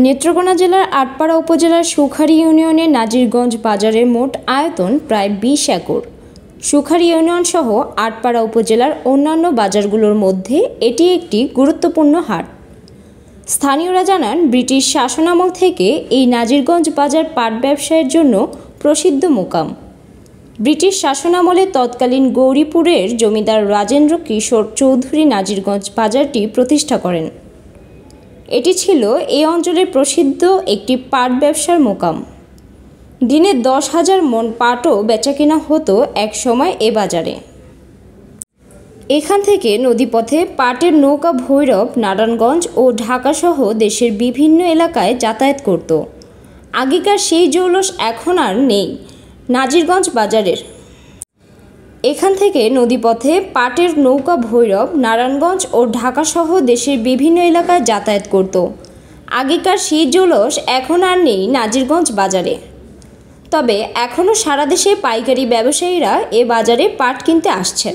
নেত্রকোনা জেলার আটপাড়া উপজেলার সুখারি ইউনিয়নের নাজিরগঞ্জ বাজারের মোট আয়তন প্রায় ২০ একর। সুখারি ইউনিয়ন সহ আটপাড়া উপজেলার অন্যান্য বাজারগুলোর মধ্যে এটি একটি গুরুত্বপূর্ণ হাট। স্থানীয়রা জানান, ব্রিটিশ শাসনামল থেকে এই নাজিরগঞ্জ বাজার পাট ব্যবসায়ের জন্য প্রসিদ্ধ মোকাম। ব্রিটিশ শাসনামলে তৎকালীন গৌরীপুরের জমিদার রাজেন্দ্র কিশোর চৌধুরী নাজিরগঞ্জ বাজারটি প্রতিষ্ঠা করেন। এটি ছিল এই অঞ্চলের প্রসিদ্ধ একটি পাট ব্যবসার মোকাম। দিনে ১০,০০০ মণ পাটও বেচাকেনা হতো এক সময় এ বাজারে। এখান থেকে নদীপথে পাটের নৌকা ভৈরব, নারায়ণগঞ্জ ও ঢাকাসহ দেশের বিভিন্ন এলাকায় যাতায়াত করত। আগেকার সেই জৌলস এখন আর নেই নাজিরগঞ্জ বাজারের। এখান থেকে নদীপথে পাটের নৌকা ভৈরব, নারায়ণগঞ্জ ও ঢাকাসহ দেশের বিভিন্ন এলাকায় যাতায়াত করত। আগেকার সেই জৌলস এখন আর নেই নাজিরগঞ্জ বাজারে। তবে এখনও সারা দেশে পাইকারি ব্যবসায়ীরা এ বাজারে পাট কিনতে আসছেন।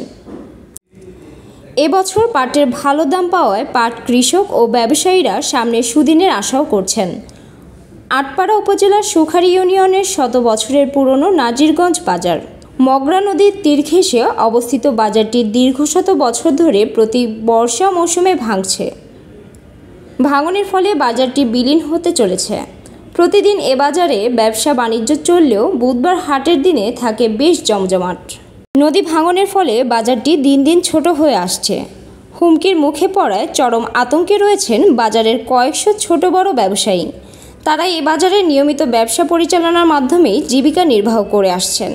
এবছর পাটের ভালো দাম পাওয়ায় পাট কৃষক ও ব্যবসায়ীরা সামনে সুদিনের আশাও করছেন। আটপাড়া উপজেলার সুখারি ইউনিয়নের ১০০ বছরের পুরনো নাজিরগঞ্জ বাজার। মগরা নদীর তীর ঘেঁষে অবস্থিত বাজারটি দীর্ঘশত বছর ধরে প্রতি বর্ষা মৌসুমে ভাঙছে। ভাঙনের ফলে বাজারটি বিলীন হতে চলেছে। প্রতিদিন এ বাজারে ব্যবসা বাণিজ্য চললেও বুধবার হাটের দিনে থাকে বেশ জমজমাট। নদী ভাঙনের ফলে বাজারটি দিন দিন ছোট হয়ে আসছে। হুমকির মুখে পড়ায় চরম আতঙ্কে রয়েছেন বাজারের কয়েকশো ছোট বড় ব্যবসায়ী। তারা এ বাজারে নিয়মিত ব্যবসা পরিচালনার মাধ্যমেই জীবিকা নির্বাহ করে আসছেন।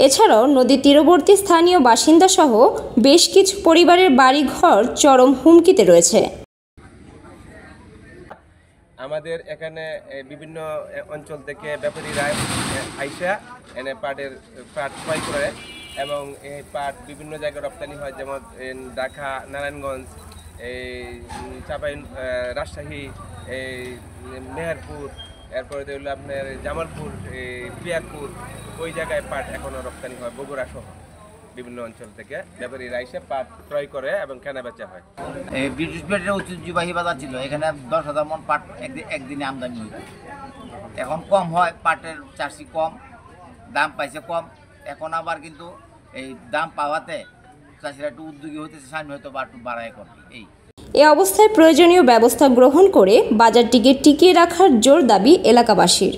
এছাড়াও নদী তীরবর্তী স্থানীয় বাসিন্দাসহ বেশ কিছু পরিবারের বাড়িঘর চরম হুমকিতে রয়েছে। আমাদের এখানে বিভিন্ন অঞ্চল থেকে ব্যাপারীরা আইসা এনে পাট ক্রয় করে এবং এই পাট বিভিন্ন জায়গায় রপ্তানি হয়, যেমন ঢাকা, নারায়ণগঞ্জ, রাজশাহী, মেহেরপুর, এরপরে হলো আপনার জামালপুর, পিয়ারপুর, ওই জায়গায় পাট এখনও রপ্তানি হয়। বগুড়া সহ বিভিন্ন অঞ্চল থেকে ব্যাপারীরা এসে পাট ক্রয় করে এবং কেনা বেচা হয়। এই ব্রিটিশ পেটের ঐতিহ্যবাহী বাজার ছিল, এখানে ১০,০০০ মণ পাট একদিনে আমদানি হইত। এখন কম হয়, পাটের চাষি কম, দাম পাইছে কম। এখন আবার কিন্তু এই দাম পাওয়াতে চাষিরা একটু উদ্যোগী হইতেছে, সামনে হয়তো পাট বাড়ায় করবে। এ অবস্থায় প্রয়োজনীয় ব্যবস্থা গ্রহণ করে বাজারটিকে টিকিয়ে রাখার জোর দাবি এলাকাবাসীর।